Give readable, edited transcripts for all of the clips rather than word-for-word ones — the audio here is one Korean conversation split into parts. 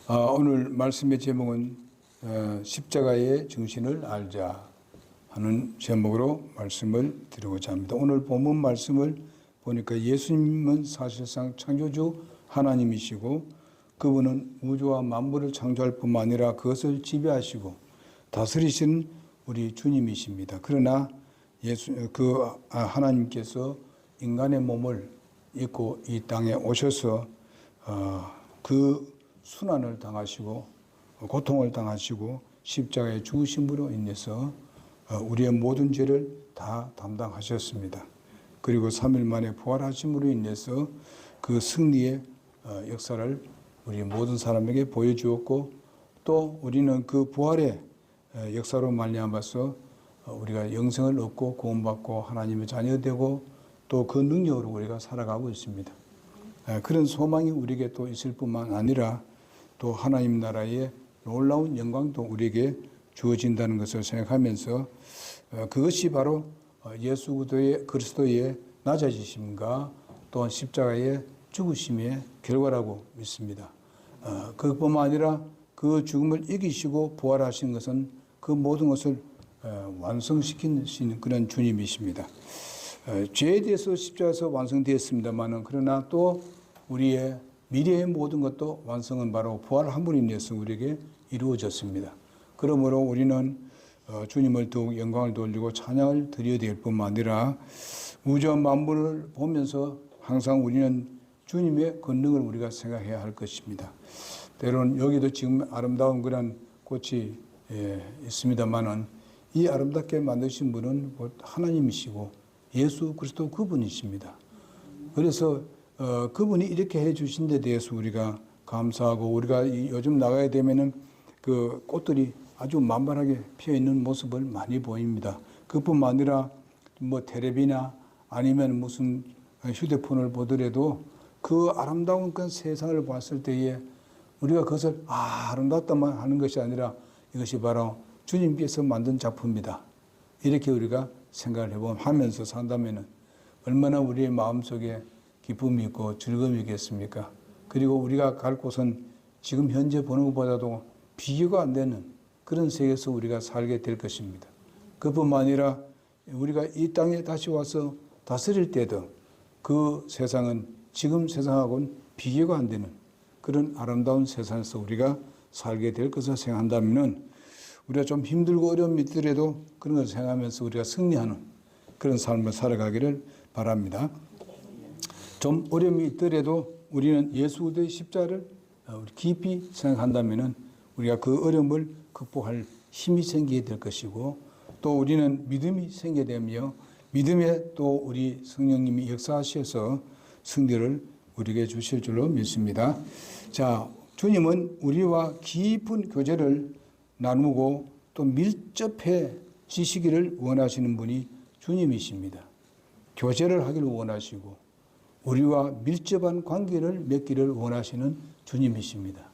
오늘 말씀의 제목은 십자가의 정신을 알자 하는 제목으로 말씀을 드리고자 합니다. 오늘 본문 말씀을 보니까 예수님은 사실상 창조주 하나님이시고 그분은 우주와 만물을 창조할 뿐만 아니라 그것을 지배하시고 다스리시는 우리 주님이십니다. 그러나 하나님께서 인간의 몸을 입고 이 땅에 오셔서 그 순환을 당하시고 고통을 당하시고 십자가에 죽으심으로 인해서 우리의 모든 죄를 다 담당하셨습니다. 그리고 3일 만에 부활하심으로 인해서 그 승리의 역사를 우리 모든 사람에게 보여주었고 또 우리는 그 부활의 역사로 말미암아서 우리가 영생을 얻고 구원받고 하나님의 자녀되고 또 그 능력으로 우리가 살아가고 있습니다. 그런 소망이 우리에게 또 있을 뿐만 아니라 또 하나님 나라의 놀라운 영광도 우리에게 주어진다는 것을 생각하면서 그것이 바로 예수 그리스도의 낮아지심과 또 십자가의 죽으심의 결과라고 믿습니다. 그것뿐만 아니라 그 죽음을 이기시고 부활하신 것은 그 모든 것을 완성시키는 그런 주님이십니다. 죄에 대해서 십자가에서 완성되었습니다만은 그러나 또 우리의 미래의 모든 것도 완성은 바로 부활함으로 인해서 우리에게 이루어졌습니다. 그러므로 우리는 주님을 더욱 영광을 돌리고 찬양을 드려야 될 뿐만 아니라 우주 만물을 보면서 항상 우리는 주님의 권능을 우리가 생각해야 할 것입니다. 때로는 여기도 지금 아름다운 그런 꽃이 있습니다만은 이 아름답게 만드신 분은 하나님이시고 예수 그리스도 그분이십니다. 그래서 그분이 이렇게 해 주신 데 대해서 우리가 감사하고 우리가 요즘 나가야 되면은 그 꽃들이 아주 만발하게 피어 있는 모습을 많이 보입니다. 그뿐만 아니라 뭐 텔레비나 아니면 무슨 휴대폰을 보더라도 그 아름다운 그 세상을 봤을 때에 우리가 그것을 아름답다만 하는 것이 아니라 이것이 바로 주님께서 만든 작품이다. 이렇게 우리가 생각을 하면서 산다면은 얼마나 우리의 마음속에 기쁨이 있고 즐거움이 있겠습니까? 그리고 우리가 갈 곳은 지금 현재 보는 것보다도 비교가 안 되는 그런 세계에서 우리가 살게 될 것입니다. 그뿐만 아니라 우리가 이 땅에 다시 와서 다스릴 때도 그 세상은 지금 세상하고는 비교가 안 되는 그런 아름다운 세상에서 우리가 살게 될 것을 생각한다면은 우리가 좀 힘들고 어려움이 있더라도 그런 것을 생각하면서 우리가 승리하는 그런 삶을 살아가기를 바랍니다. 좀 어려움이 있더라도 우리는 예수 그리스도의 십자가를 깊이 생각한다면은 우리가 그 어려움을 극복할 힘이 생기게 될 것이고 또 우리는 믿음이 생기게 되며 믿음에 또 우리 성령님이 역사하셔서 승리를 우리에게 주실 줄로 믿습니다. 자, 주님은 우리와 깊은 교제를 나누고 또 밀접해지시기를 원하시는 분이 주님이십니다. 교제를 하기를 원하시고 우리와 밀접한 관계를 맺기를 원하시는 주님이십니다.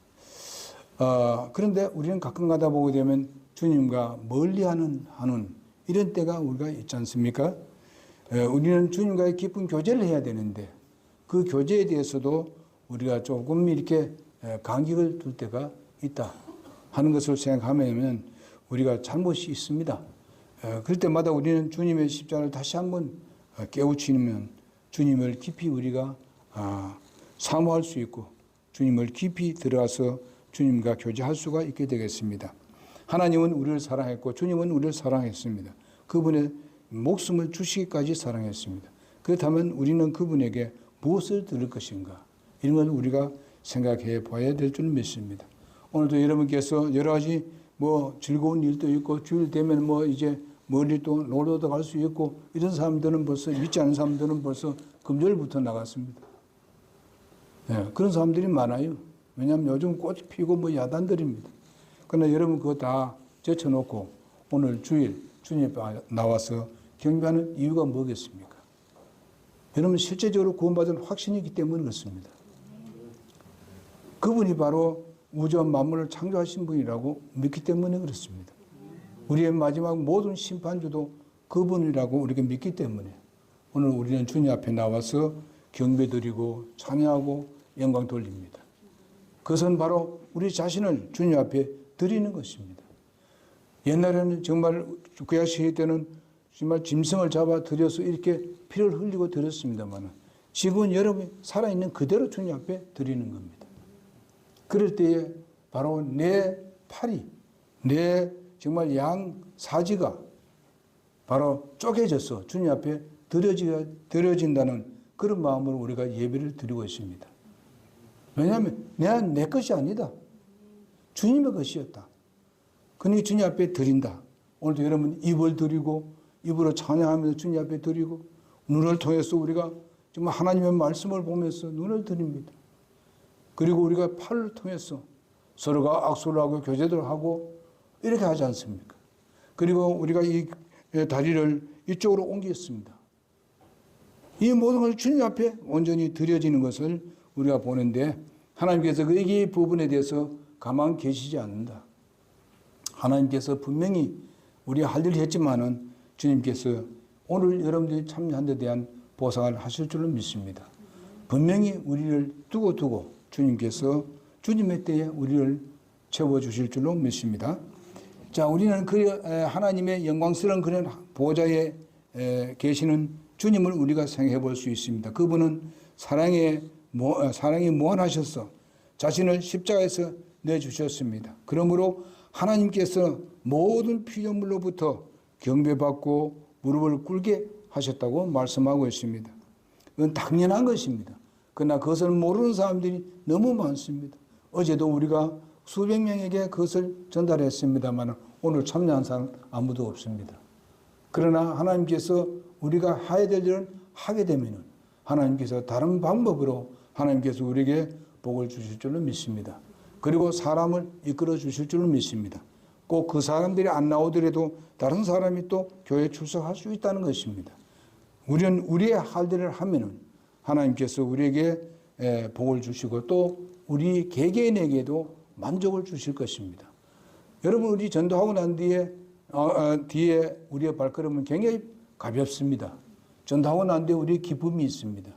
그런데 우리는 가끔 가다 보게 되면 주님과 멀리하는 이런 때가 우리가 있지 않습니까? 우리는 주님과의 깊은 교제를 해야 되는데 그 교제에 대해서도 우리가 조금 이렇게 간격을 둘 때가 있다 하는 것을 생각하면 우리가 잘못이 있습니다. 그럴 때마다 우리는 주님의 십자가를 다시 한번 깨우치면 주님을 깊이 우리가 사모할 수 있고 주님을 깊이 들어가서 주님과 교제할 수가 있게 되겠습니다. 하나님은 우리를 사랑했고 주님은 우리를 사랑했습니다. 그분의 목숨을 주시기까지 사랑했습니다. 그렇다면 우리는 그분에게 무엇을 들을 것인가? 이런 걸 우리가 생각해 봐야 될 줄 믿습니다. 오늘도 여러분께서 여러 가지 즐거운 일도 있고 주일 되면 이제 멀리 또 놀러도 갈 수 있고 이런 사람들은 벌써 믿지 않는 사람들은 벌써 금요일부터 나갔습니다. 네, 그런 사람들이 많아요. 왜냐하면 요즘 꽃이 피고 야단들입니다. 그러나 여러분 그거 다 제쳐놓고 오늘 주일 주님 앞에 나와서 경배하는 이유가 뭐겠습니까? 여러분 실제적으로 구원받은 확신이 있기 때문에 그렇습니다. 그분이 바로 우주와 만물을 창조하신 분이라고 믿기 때문에 그렇습니다. 우리의 마지막 모든 심판주도 그분이라고 우리가 믿기 때문에 오늘 우리는 주님 앞에 나와서 경배드리고 찬양하고 영광 돌립니다. 그것은 바로 우리 자신을 주님 앞에 드리는 것입니다. 옛날에는 정말 구약 시대 때는 정말 짐승을 잡아 드려서 이렇게 피를 흘리고 드렸습니다만 지금은 여러분이 살아있는 그대로 주님 앞에 드리는 겁니다. 그럴 때에 바로 내 팔이, 내 정말 양 사지가 바로 쪼개져서 주님 앞에 드려진다는 그런 마음으로 우리가 예배를 드리고 있습니다. 왜냐하면 내 것이 아니다. 주님의 것이었다. 그러니 주님 앞에 드린다. 오늘도 여러분 입을 드리고 입으로 찬양하면서 주님 앞에 드리고 눈을 통해서 우리가 정말 하나님의 말씀을 보면서 눈을 드립니다. 그리고 우리가 팔을 통해서 서로가 악수를 하고 교제를 하고 이렇게 하지 않습니까? 그리고 우리가 이 다리를 이쪽으로 옮겼습니다. 이 모든 것을 주님 앞에 온전히 드려지는 것을 우리가 보는데 하나님께서 이 부분에 대해서 가만 계시지 않는다. 하나님께서 분명히 우리가 할 일을 했지만은 주님께서 오늘 여러분들이 참여한 데 대한 보상을 하실 줄로 믿습니다. 분명히 우리를 두고 주님께서 주님의 때에 우리를 채워주실 줄로 믿습니다. 자, 우리는 그 하나님의 영광스러운 그런 보좌에 계시는 주님을 우리가 생각해 볼 수 있습니다. 그분은 사랑이 무한하셔서 자신을 십자가에서 내주셨습니다. 그러므로 하나님께서 모든 피조물로부터 경배받고 무릎을 꿇게 하셨다고 말씀하고 있습니다. 이건 당연한 것입니다. 그러나 그것을 모르는 사람들이 너무 많습니다. 어제도 우리가 수백 명에게 그것을 전달했습니다만 오늘 참여한 사람 아무도 없습니다. 그러나 하나님께서 우리가 해야 될 일을 하게 되면 하나님께서 다른 방법으로 하나님께서 우리에게 복을 주실 줄로 믿습니다. 그리고 사람을 이끌어 주실 줄로 믿습니다. 꼭 그 사람들이 안 나오더라도 다른 사람이 또 교회에 출석할 수 있다는 것입니다. 우리는 우리의 할 일을 하면은 하나님께서 우리에게 복을 주시고 또 우리 개개인에게도 만족을 주실 것입니다. 여러분 우리 전도하고 난 뒤에 우리의 발걸음은 굉장히 가볍습니다. 전도하고 난 뒤에 우리 기쁨이 있습니다.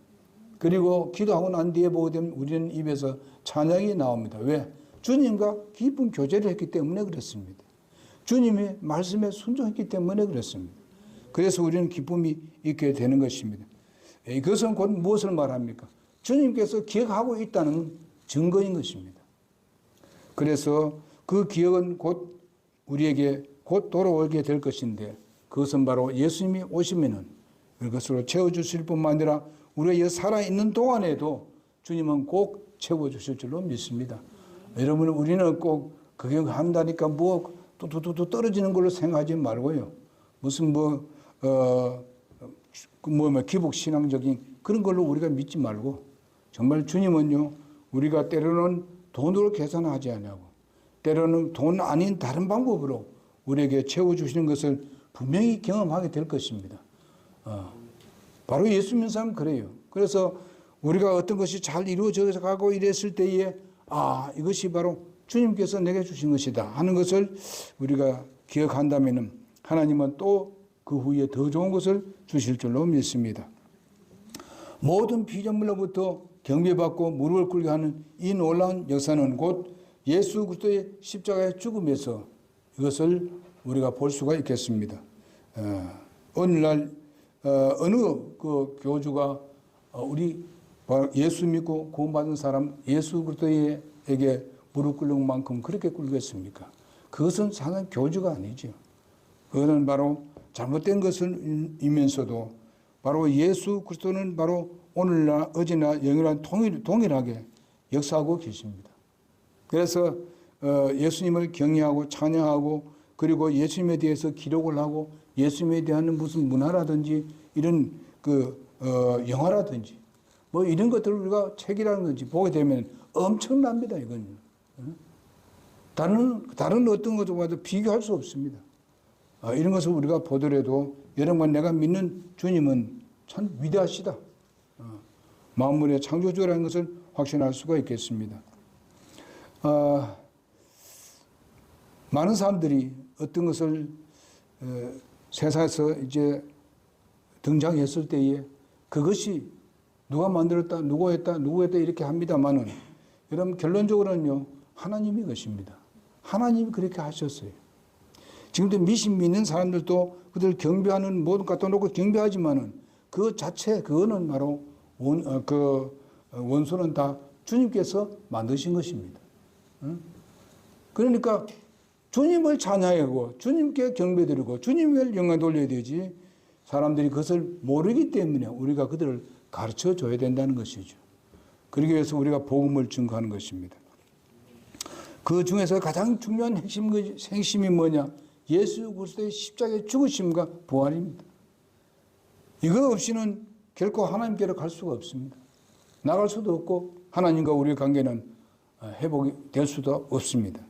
그리고 기도하고 난 뒤에 보게 되면 우리는 입에서 찬양이 나옵니다. 왜? 주님과 깊은 교제를 했기 때문에 그렇습니다. 주님의 말씀에 순종했기 때문에 그렇습니다. 그래서 우리는 기쁨이 있게 되는 것입니다. 이것은 곧 무엇을 말합니까? 주님께서 기억하고 있다는 증거인 것입니다. 그래서 그 기억은 곧 우리에게 곧 돌아오게 될 것인데 그것은 바로 예수님이 오시면은 그것으로 채워주실 뿐만 아니라 우리가 살아있는 동안에도 주님은 꼭 채워주실 줄로 믿습니다. 여러분 우리는 꼭 그게 한다니까 뭐 또 떨어지는 걸로 생각하지 말고요. 무슨 기복신앙적인 그런 걸로 우리가 믿지 말고 정말 주님은요 우리가 때로는 돈으로 계산하지 않냐고 때로는 돈 아닌 다른 방법으로 우리에게 채워주시는 것을 분명히 경험하게 될 것입니다. 바로 예수 믿는 사람은 그래요. 그래서 우리가 어떤 것이 잘 이루어져 가고 이랬을 때에 이것이 바로 주님께서 내게 주신 것이다 하는 것을 우리가 기억한다면 하나님은 또 그 후에 더 좋은 것을 주실 줄로 믿습니다. 모든 피조물로부터 경배받고 무릎을 꿇게 하는 이 놀라운 역사는 곧 예수 그리스도의 십자가의 죽음에서 이것을 우리가 볼 수가 있겠습니다. 오늘날 어느 그 교주가 우리 예수 믿고 구원받은 사람 예수 그리스도에게 무릎 꿇는 만큼 그렇게 꿇겠습니까? 그것은 사는 교주가 아니죠. 그것은 바로 잘못된 것이면서도 바로 예수 그리스도는 바로 오늘날 어제나 영원한 동일하게 역사하고 계십니다. 그래서 예수님을 경외하고 찬양하고 그리고 예수님에 대해서 기록을 하고 예수님에 대한 무슨 문화라든지 이런 영화라든지 뭐 이런 것들을 우리가 책이라는 건지 보게 되면 엄청납니다. 이건 다른 어떤 것과도 비교할 수 없습니다. 이런 것을 우리가 보더라도 여러분 내가 믿는 주님은 참 위대하시다. 만물의 창조주라는 것을 확신할 수가 있겠습니다. 많은 사람들이 어떤 것을 세상에서 이제 등장했을 때에 그것이 누가 만들었다, 누구 했다 이렇게 합니다만은 여러분 결론적으로는요 하나님의 것입니다. 하나님이 그렇게 하셨어요. 지금도 미신 믿는 사람들도 그들 경배하는 모든 갖다 놓고 경배하지만은 그 자체 그거는 바로 원소는 다 주님께서 만드신 것입니다. 그러니까 주님을 찬양하고 주님께 경배드리고 주님을 영광 돌려야 되지, 사람들이 그것을 모르기 때문에 우리가 그들을 가르쳐 줘야 된다는 것이죠. 그러기 위해서 우리가 복음을 증거하는 것입니다. 그 중에서 가장 중요한 핵심이 뭐냐? 예수 그리스도의 십자가의 죽으심과 부활입니다. 이거 없이는 결코 하나님께로 갈 수가 없습니다. 나갈 수도 없고 하나님과 우리의 관계는 회복이 될 수도 없습니다.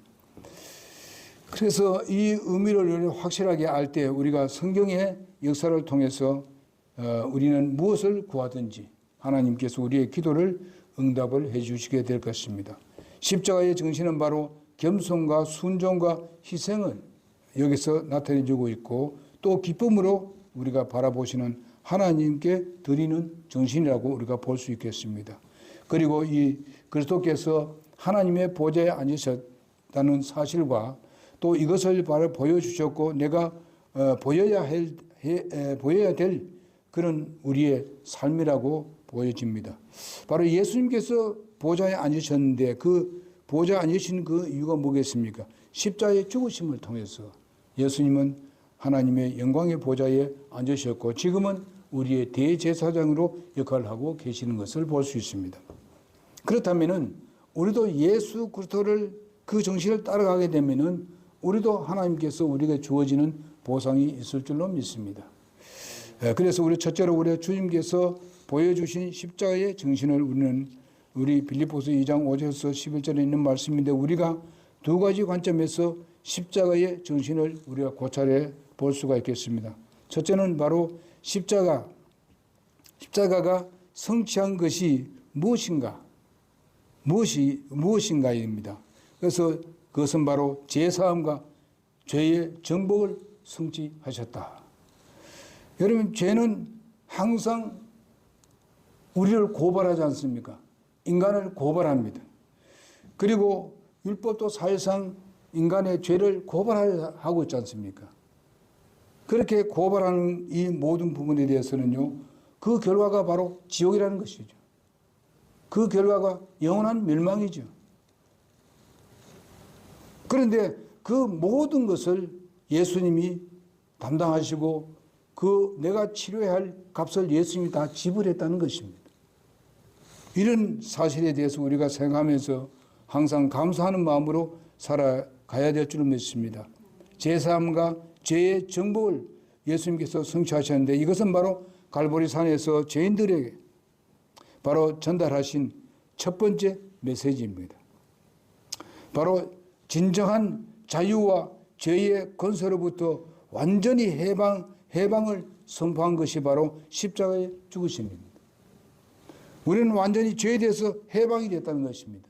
그래서 이 의미를 확실하게 알 때 우리가 성경의 역사를 통해서 우리는 무엇을 구하든지 하나님께서 우리의 기도를 응답을 해 주시게 될 것입니다. 십자가의 정신은 바로 겸손과 순종과 희생을 여기서 나타내 주고 있고, 또 기쁨으로 우리가 바라보시는 하나님께 드리는 정신이라고 우리가 볼 수 있겠습니다. 그리고 이 그리스도께서 하나님의 보좌에 앉으셨다는 사실과 또 이것을 바로 보여주셨고 내가 보여야 될 그런 우리의 삶이라고 보여집니다. 바로 예수님께서 보좌에 앉으셨는데 그 보좌에 앉으신 그 이유가 뭐겠습니까? 십자가의 죽으심을 통해서 예수님은 하나님의 영광의 보좌에 앉으셨고 지금은 우리의 대제사장으로 역할을 하고 계시는 것을 볼 수 있습니다. 그렇다면 우리도 예수 그리스도를 그 정신을 따라가게 되면은 우리도 하나님께서 우리에게 주어지는 보상이 있을 줄로 믿습니다. 그래서 첫째로 우리 주님께서 보여주신 십자가의 정신을 우리 빌립보서 2장 5절에서 11절에 있는 말씀인데, 우리가 두 가지 관점에서 십자가의 정신을 우리가 고찰해 볼 수가 있겠습니다. 첫째는 바로 십자가가 성취한 것이 무엇인가입니다. 그래서 그것은 바로 제사함과 죄의 정복을 성취하셨다. 여러분, 죄는 항상 우리를 고발하지 않습니까? 인간을 고발합니다. 그리고 율법도 사실상 인간의 죄를 고발하고 있지 않습니까? 그렇게 고발하는 이 모든 부분에 대해서는요, 그 결과가 바로 지옥이라는 것이죠. 그 결과가 영원한 멸망이죠. 그런데 그 모든 것을 예수님이 담당하시고 내가 치료해야 할 값을 예수님이 다 지불했다는 것입니다. 이런 사실에 대해서 우리가 생각하면서 항상 감사하는 마음으로 살아가야 될 줄 믿습니다. 제사함과 죄의 정복을 예수님께서 성취하셨는데 이것은 바로 갈보리산에서 죄인들에게 바로 전달하신 첫 번째 메시지입니다. 바로 진정한 자유와 죄의 권세로부터 완전히 해방을 선포한 것이 바로 십자가의 죽으심입니다. 우리는 완전히 죄에 대해서 해방이 됐다는 것입니다.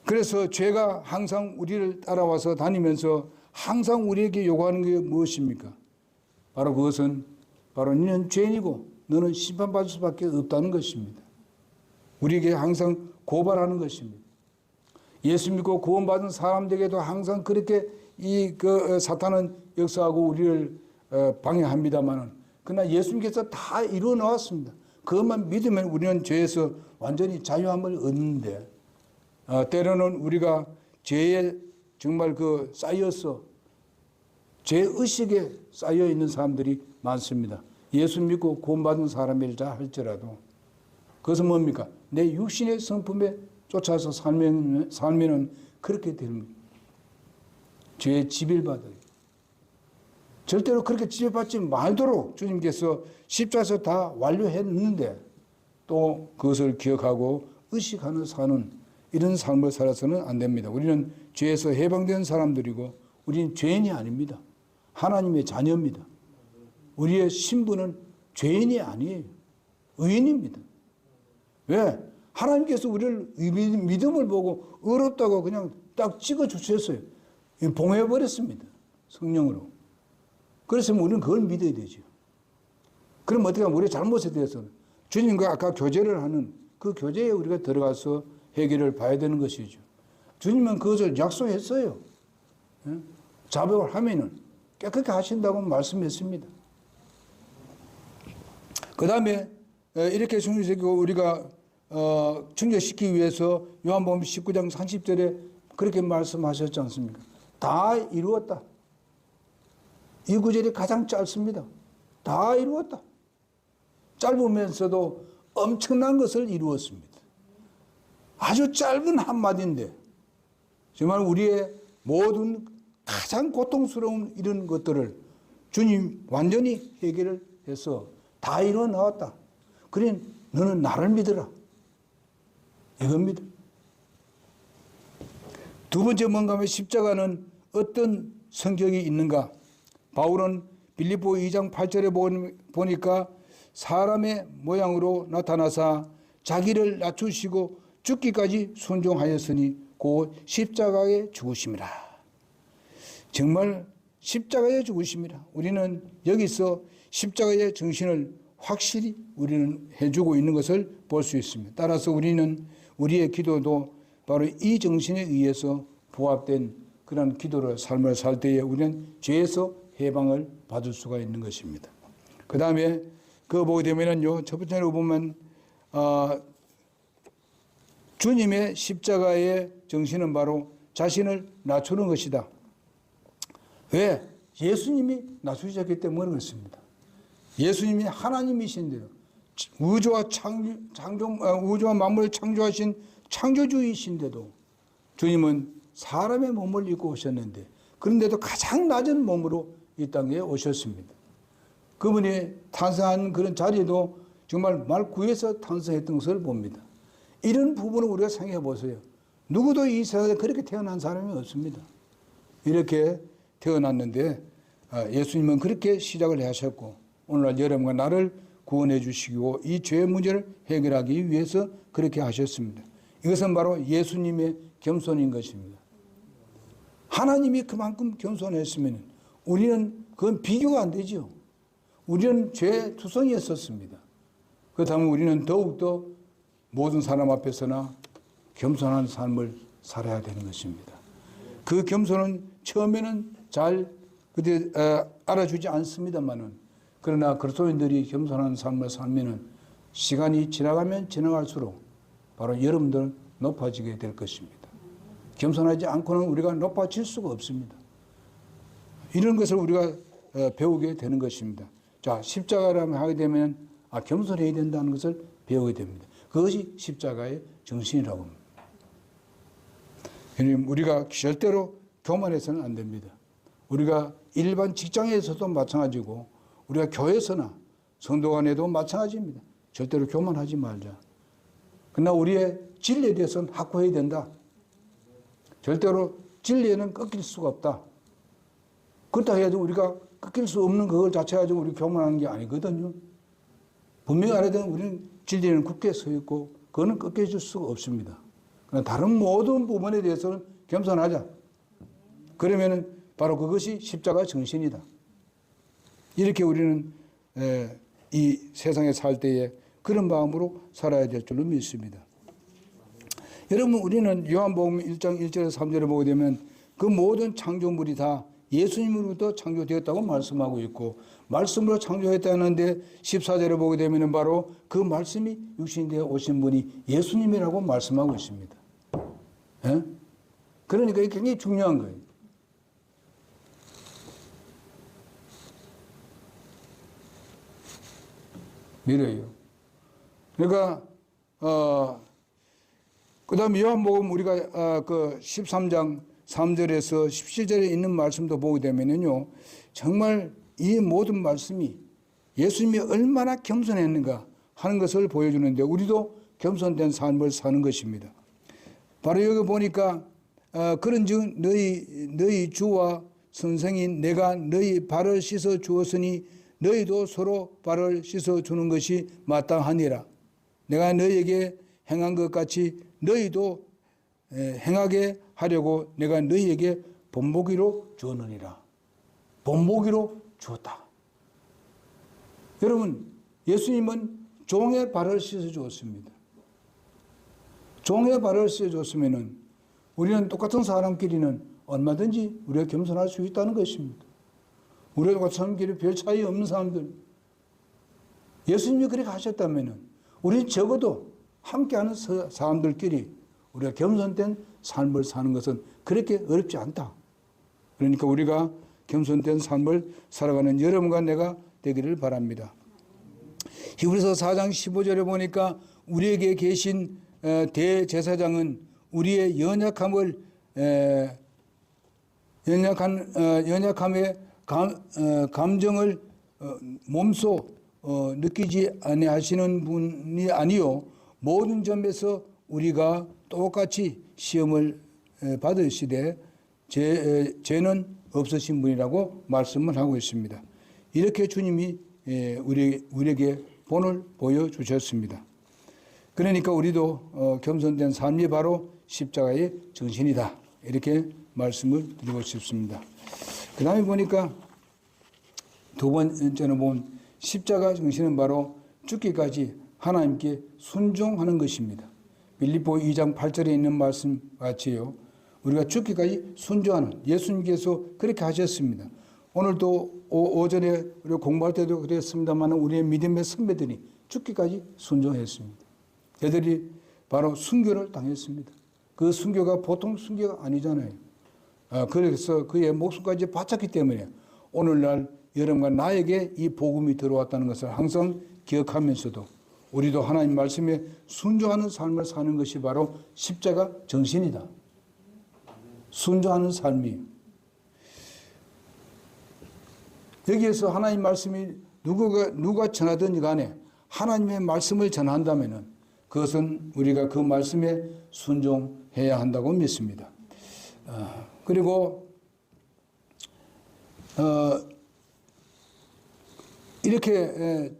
그래서 죄가 항상 우리를 따라와서 다니면서 항상 우리에게 요구하는 게 무엇입니까? 바로 그것은 바로 너는 죄인이고 너는 심판받을 수밖에 없다는 것입니다. 우리에게 항상 고발하는 것입니다. 예수 믿고 구원받은 사람들에게도 항상 그렇게 사탄은 역사하고 우리를 방해합니다만은, 그러나 예수님께서 다 이루어 놓았습니다. 그것만 믿으면 우리는 죄에서 완전히 자유함을 얻는데, 때로는 우리가 죄에 정말 쌓여서 죄의식에 쌓여 있는 사람들이 많습니다. 예수 믿고 구원받은 사람이라 할지라도 그것은 뭡니까? 내 육신의 성품에 쫓아서 살면은 그렇게 됩니다. 죄의 지배받아요. 절대로 그렇게 지배받지 말도록 주님께서 십자가에서 다 완료했는데 또 그것을 기억하고 의식하는 사는 이런 삶을 살아서는 안 됩니다. 우리는 죄에서 해방된 사람들이고 우리는 죄인이 아닙니다. 하나님의 자녀입니다. 우리의 신분은 죄인이 아니에요. 의인입니다. 왜? 하나님께서 우리를 믿음을 보고 의롭다고 그냥 딱 찍어주셨어요. 봉해버렸습니다. 성령으로. 그래서 우리는 그걸 믿어야 되죠. 그럼 어떻게 하면 우리의 잘못에 대해서는 주님과 아까 교제를 하는 그 교제에 우리가 들어가서 해결을 봐야 되는 것이죠. 주님은 그것을 약속했어요. 자복을 하면은 깨끗게 하신다고 말씀했습니다. 그 다음에 이렇게 충족시키고 우리가 충족시키기 위해서 요한복음 19장 30절에 그렇게 말씀하셨지 않습니까? 다 이루었다. 이 구절이 가장 짧습니다. 다 이루었다. 짧으면서도 엄청난 것을 이루었습니다. 아주 짧은 한마디인데 정말 우리의 모든 가장 고통스러운 이런 것들을 주님 완전히 해결을 해서 다 이루어 나왔다. 그래 너는 나를 믿어라. 이겁니다. 두 번째 뭔가 하면 십자가는 어떤 성격이 있는가? 바울은 빌립보 2장 8절에 보니까 사람의 모양으로 나타나사 자기를 낮추시고 죽기까지 순종하였으니 곧 십자가에 죽으심이라. 정말 십자가에 죽으심이라. 우리는 여기서 십자가의 정신을 확실히 우리는 해주고 있는 것을 볼 수 있습니다. 따라서 우리는 우리의 기도도 바로 이 정신에 의해서 부합된 그런 기도를 삶을 살 때에 우리는 죄에서 해방을 받을 수가 있는 것입니다. 그 다음에 그거 보게 되면요, 첫 번째로 보면 주님의 십자가의 정신은 바로 자신을 낮추는 것이다. 왜? 예수님이 낮추셨기 때문에 그렇습니다. 예수님이 하나님이신데요. 우주와 만물을 창조하신 창조주이신데도 주님은 사람의 몸을 입고 오셨는데 그런데도 가장 낮은 몸으로 이 땅에 오셨습니다. 그분이 탄생한 그런 자리도 정말 말 구해서 탄생했던 것을 봅니다. 이런 부분을 우리가 생각해 보세요. 누구도 이 세상에 그렇게 태어난 사람이 없습니다. 이렇게 태어났는데 예수님은 그렇게 시작을 하셨고 오늘날 여러분과 나를 구원해 주시고 이 죄의 문제를 해결하기 위해서 그렇게 하셨습니다. 이것은 바로 예수님의 겸손인 것입니다. 하나님이 그만큼 겸손했으면 우리는 그건 비교가 안 되죠. 우리는 죄 투성이었었습니다. 그렇다면 우리는 더욱더 모든 사람 앞에서나 겸손한 삶을 살아야 되는 것입니다. 그 겸손은 처음에는 잘 알아주지 않습니다만은 그러나 그리스도인들이 겸손한 삶을 살면은 시간이 지나가면 지나갈수록 바로 여러분들 높아지게 될 것입니다. 겸손하지 않고는 우리가 높아질 수가 없습니다. 이런 것을 우리가 배우게 되는 것입니다. 자, 십자가를 하게 되면 겸손해야 된다는 것을 배우게 됩니다. 그것이 십자가의 정신이라고 합니다. 우리가 절대로 교만해서는 안 됩니다. 우리가 일반 직장에서도 마찬가지고 우리가 교회에서나 성도 간에도 마찬가지입니다. 절대로 교만하지 말자. 그러나 우리의 진리에 대해서는 확고해야 된다. 절대로 진리에는 꺾일 수가 없다. 그렇다 해야지 우리가 꺾일 수 없는 그걸 자체 가지고 우리 교만하는 게 아니거든요. 분명히 알아야 되는 우리는 진리는 굳게 서 있고 그거는 꺾여질 수가 없습니다. 그러나 다른 모든 부분에 대해서는 겸손하자. 그러면은 바로 그것이 십자가 정신이다. 이렇게 우리는 이 세상에 살 때에 그런 마음으로 살아야 될 줄로 믿습니다. 여러분 우리는 요한복음 1장 1절에서 3절에 보게 되면 그 모든 창조물이 다 예수님으로부터 창조되었다고 말씀하고 있고 말씀으로 창조했다는데 14절에 보게 되면 바로 그 말씀이 육신되어 오신 분이 예수님이라고 말씀하고 있습니다. 예? 그러니까 이게 굉장히 중요한 거예요. 믿어요. 그러니까 그 다음에 요한복음 우리가 그 13장 3절에서 17절에 있는 말씀도 보게 되면요. 정말 이 모든 말씀이 예수님이 얼마나 겸손했는가 하는 것을 보여주는데 우리도 겸손된 삶을 사는 것입니다. 바로 여기 보니까 그런즉 너희 주와 선생인 내가 너희 발을 씻어 주었으니 너희도 서로 발을 씻어 주는 것이 마땅하니라. 내가 너희에게 행한 것 같이 너희도 행하게 하려고 내가 너희에게 본보기로 주었느니라. 본보기로 주었다. 여러분, 예수님은 종의 발을 씻어 주었습니다. 종의 발을 씻어 줬으면은 우리는 똑같은 사람끼리는 얼마든지 우리가 겸손할 수 있다는 것입니다. 우리가 똑같은 사람끼리 별 차이 없는 사람들. 예수님이 그렇게 하셨다면 우리는 적어도 함께하는 사람들끼리 우리가 겸손된 삶을 사는 것은 그렇게 어렵지 않다. 그러니까 우리가 겸손된 삶을 살아가는 여러분과 내가 되기를 바랍니다. 히브리서 4장 15절에 보니까 우리에게 계신 대제사장은 우리의 연약함의 감정을 몸소 느끼지 아니하시는 분이 아니요 모든 점에서 우리가 똑같이 시험을 받으시되 죄는 없으신 분이라고 말씀을 하고 있습니다. 이렇게 주님이 우리에게 본을 보여주셨습니다. 그러니까 우리도 겸손된 삶이 바로 십자가의 정신이다. 이렇게 말씀을 드리고 싶습니다. 그 다음에 보니까 두 번째는 보면 십자가 정신은 바로 죽기까지 하나님께 순종하는 것입니다. 빌립보 2장 8절에 있는 말씀 같이요. 우리가 죽기까지 순종하는, 예수님께서 그렇게 하셨습니다. 오늘도 오전에 우리가 공부할 때도 그랬습니다만 우리의 믿음의 선배들이 죽기까지 순종했습니다. 그들이 바로 순교를 당했습니다. 그 순교가 보통 순교가 아니잖아요. 그래서 그의 목숨까지 바쳤기 때문에 오늘날 여러분과 나에게 이 복음이 들어왔다는 것을 항상 기억하면서도 우리도 하나님 말씀에 순종하는 삶을 사는 것이 바로 십자가 정신이다. 순종하는 삶이에요. 여기에서 하나님 말씀이 누가 전하든지 간에 하나님의 말씀을 전한다면 그것은 우리가 그 말씀에 순종해야 한다고 믿습니다. 그리고 이렇게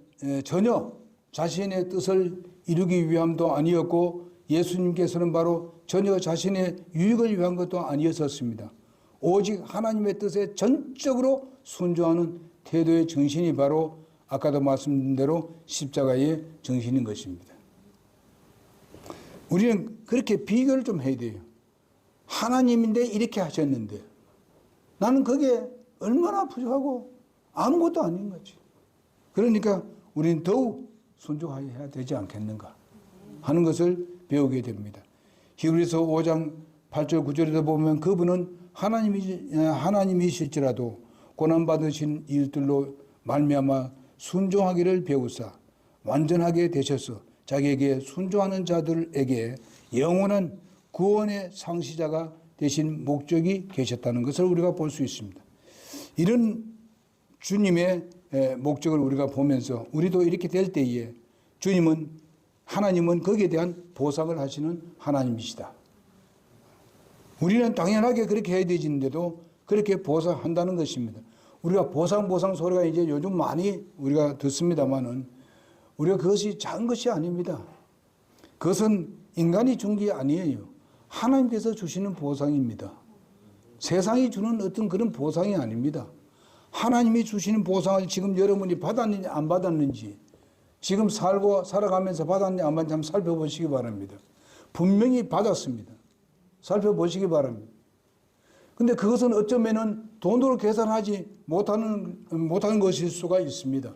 전혀 자신의 뜻을 이루기 위함도 아니었고 예수님께서는 바로 전혀 자신의 유익을 위한 것도 아니었었습니다. 오직 하나님의 뜻에 전적으로 순종하는 태도의 정신이 바로 아까도 말씀드린 대로 십자가의 정신인 것입니다. 우리는 그렇게 비교를 좀 해야 돼요. 하나님인데 이렇게 하셨는데 나는 그게 얼마나 부족하고 아무것도 아닌 거지. 그러니까 우리는 더욱 순종해야 되지 않겠는가 하는 것을 배우게 됩니다. 히브리서 5장 8절 9절에도 보면 그분은 하나님이실지라도 고난받으신 일들로 말미암아 순종하기를 배우사 완전하게 되셔서 자기에게 순종하는 자들에게 영원한 구원의 상시자가 되신 목적이 계셨다는 것을 우리가 볼 수 있습니다. 이런 주님의 목적을 우리가 보면서 우리도 이렇게 될 때에 하나님은 거기에 대한 보상을 하시는 하나님이시다. 우리는 당연하게 그렇게 해야 되는데도 그렇게 보상한다는 것입니다. 우리가 보상 소리가 이제 요즘 많이 우리가 듣습니다만은 우리가 그것이 작은 것이 아닙니다. 그것은 인간이 준 게 아니에요. 하나님께서 주시는 보상입니다. 세상이 주는 어떤 그런 보상이 아닙니다. 하나님이 주시는 보상을 지금 여러분이 받았는지 안 받았는지 지금 살아가면서 받았는지 안 받았는지 한번 살펴보시기 바랍니다. 분명히 받았습니다. 살펴보시기 바랍니다. 근데 그것은 어쩌면은 돈으로 계산하지 못하는 것일 수가 있습니다.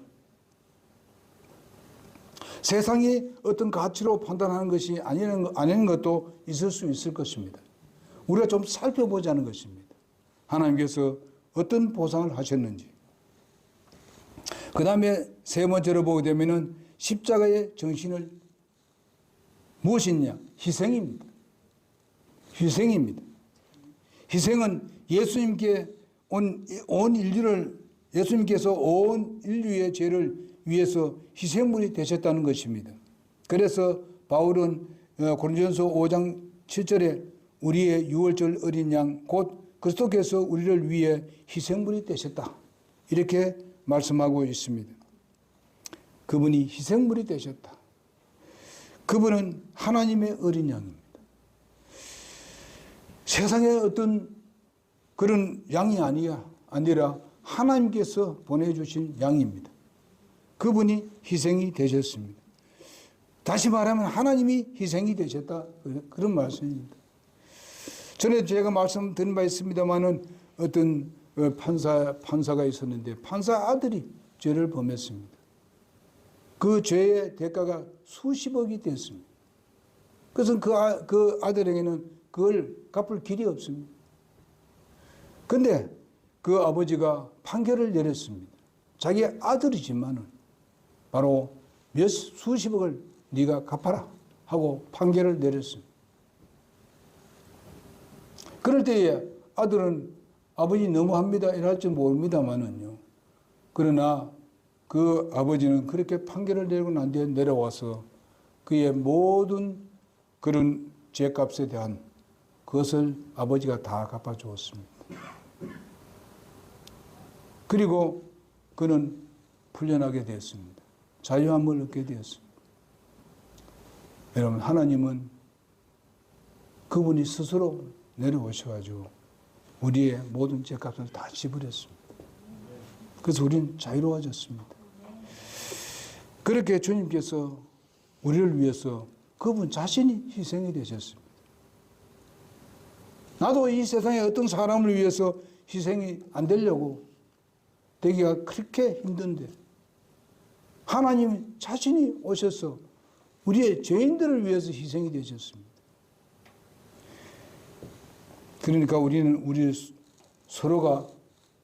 세상이 어떤 가치로 판단하는 것이 아닌 것도 있을 수 있을 것입니다. 우리가 좀 살펴보자는 것입니다. 하나님께서 어떤 보상을 하셨는지. 그 다음에 세 번째로 보게 되면은 십자가의 정신을 무엇이냐? 희생입니다. 희생입니다. 희생은 예수님께서 온 인류의 죄를 위해서 희생물이 되셨다는 것입니다. 그래서 바울은 고린도전서 5장 7절에 우리의 유월절 어린 양 곧 그리스도께서 우리를 위해 희생물이 되셨다. 이렇게 말씀하고 있습니다. 그분이 희생물이 되셨다. 그분은 하나님의 어린 양입니다. 세상의 어떤 그런 양이 아니라 하나님께서 보내주신 양입니다. 그분이 희생이 되셨습니다. 다시 말하면 하나님이 희생이 되셨다. 그런 말씀입니다. 전에 제가 말씀드린 바 있습니다마는 어떤 판사가 있었는데 판사 아들이 죄를 범했습니다. 그 죄의 대가가 수십억이 됐습니다. 그래서 그 아들에게는 그걸 갚을 길이 없습니다. 그런데 그 아버지가 판결을 내렸습니다. 자기 아들이지만은 바로 수십억을 네가 갚아라 하고 판결을 내렸습니다. 그럴 때에 아들은 아버지 너무합니다 이럴 줄 모릅니다만은요. 그러나 그 아버지는 그렇게 판결을 내리고 난 뒤에 내려와서 그의 모든 그런 죄값에 대한 그것을 아버지가 다 갚아주었습니다. 그리고 그는 풀려나게 되었습니다. 자유함을 얻게 되었습니다. 여러분, 하나님은 그분이 스스로 내려오셔가지고 우리의 모든 죄값을 다 지불했습니다. 그래서 우리는 자유로워졌습니다. 그렇게 주님께서 우리를 위해서 그분 자신이 희생이 되셨습니다. 나도 이 세상에 어떤 사람을 위해서 희생이 안 되려고 되기가 그렇게 힘든데 하나님 자신이 오셔서 우리의 죄인들을 위해서 희생이 되셨습니다. 그러니까 우리는 우리 서로가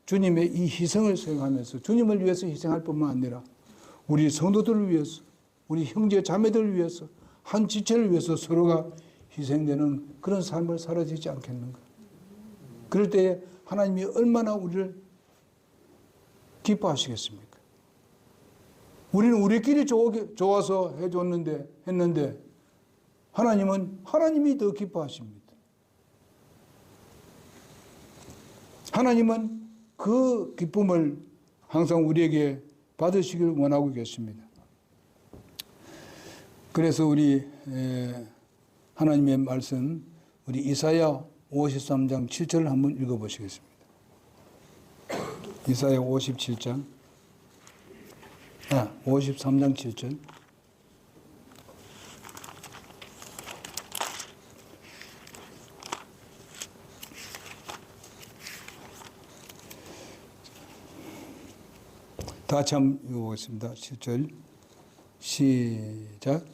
주님의 이 희생을 생각하면서 주님을 위해서 희생할 뿐만 아니라 우리 성도들을 위해서, 우리 형제 자매들을 위해서, 한 지체를 위해서 서로가 희생되는 그런 삶을 살아야 되지 않겠는가. 그럴 때에 하나님이 얼마나 우리를 기뻐하시겠습니까? 우리는 우리끼리 좋아서 했는데 하나님은 하나님이 더 기뻐하십니다. 하나님은 그 기쁨을 항상 우리에게 받으시길 원하고 계십니다. 그래서 우리 하나님의 말씀 우리 이사야 53장 7절을 한번 읽어보시겠습니다. 이사야 53장 7절. 다 같이 한번 읽어보겠습니다. 7절 시작.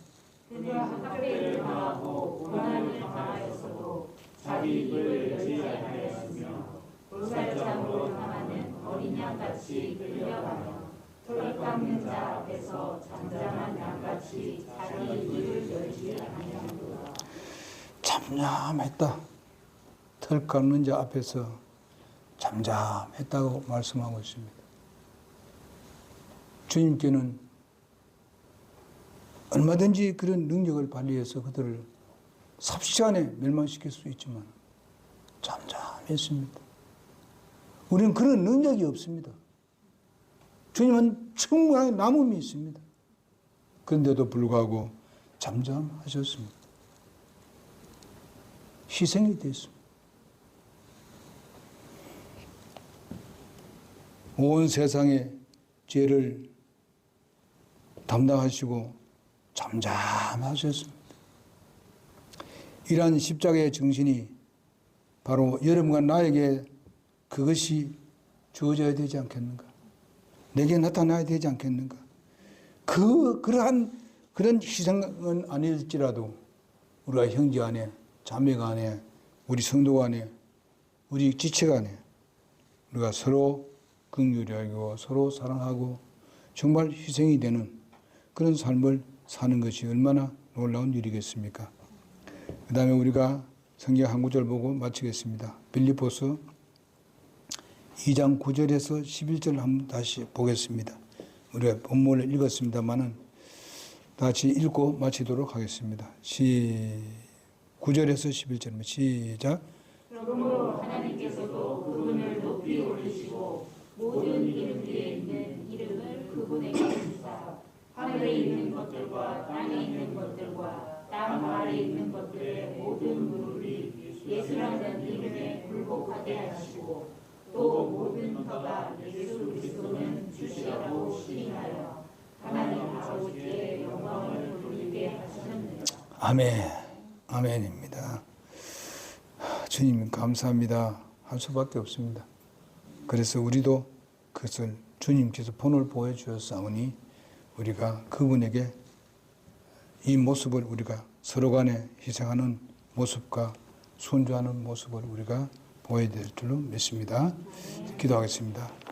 그가 학대를 당하고 고난을 당하였어도 자기 입을 열지 아니하였으며 불살장으로 당하는 어린 양같이 끌려가며 털 깎는 자 앞에서 잠잠한 양같이 자기 입을 열지 아니하였도다. 잠잠했다. 털 깎는 자 앞에서 잠잠했다고 말씀하고 있습니다. 주님께는 얼마든지 그런 능력을 발휘해서 그들을 삽시간에 멸망시킬 수 있지만 잠잠했습니다. 우리는 그런 능력이 없습니다. 주님은 충분하게 남음이 있습니다. 그런데도 불구하고 잠잠하셨습니다. 희생이 됐습니다. 온 세상의 죄를 담당하시고 잠잠하셨습니다. 이러한 십자가의 정신이 바로 여러분과 나에게 그것이 주어져야 되지 않겠는가? 내게 나타나야 되지 않겠는가? 그러한 그런 희생은 아닐지라도 우리가 형제 안에, 자매가 안에, 우리 성도 안에, 우리 지체가 안에 우리가 서로 긍휼히 여기고 서로 사랑하고 정말 희생이 되는 그런 삶을 사는 것이 얼마나 놀라운 일이겠습니까? 그 다음에 우리가 성경 한 구절 보고 마치겠습니다. 빌립보서 2장 9절에서 11절을 한번 다시 보겠습니다. 우리가 본문을 읽었습니다만은 다시 읽고 마치도록 하겠습니다. 9절에서 11절입니다. 시작. 그러므로 하나님께서도 그분을 높이 올리시고 모든 이름 위에 있는 이름을 그분에게 주사 하늘에 있는 것들과 땅에 있는 것들과 땅 아래에 있는 것들의 모든 무릎이 예수라는 이름에 굴복하게 하시고 또 모든 혀가 예수 그리스도는 주시라고 시인하여 하나님 아버지께 영광을 돌리게 하셨느니라. 아멘. 아멘입니다. 주님 감사합니다 할 수밖에 없습니다. 그래서 우리도 그것을 주님께서 본을 보여주었사오니 우리가 그분에게 이 모습을 우리가 서로 간에 희생하는 모습과 순종하는 모습을 우리가 보여야 될 줄로 믿습니다. 기도하겠습니다.